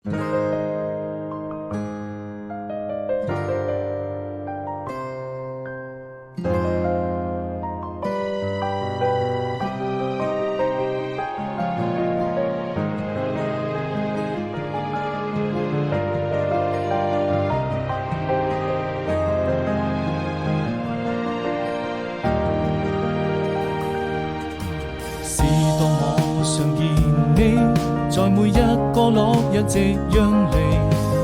是當我常見你，在每一個落日夕陽離，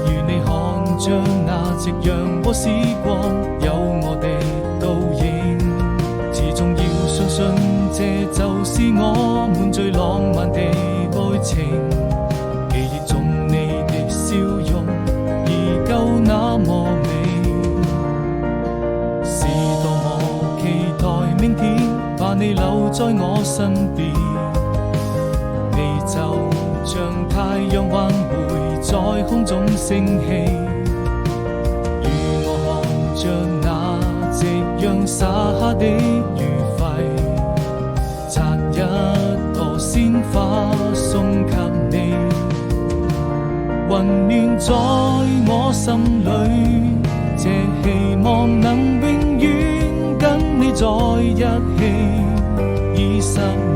如你看着那夕陽和時光，有我的倒影。始終要相信，這就是我們最浪漫的愛情。記憶中你的笑容，依舊那麼美。是多麼期待明天，把你留在我身邊。你就像太陽還會在空中升起，與我看着那夕陽灑下的餘暉，摘一朵鮮花送給你，溫暖在我心裏，這希望能永遠跟你在一起。20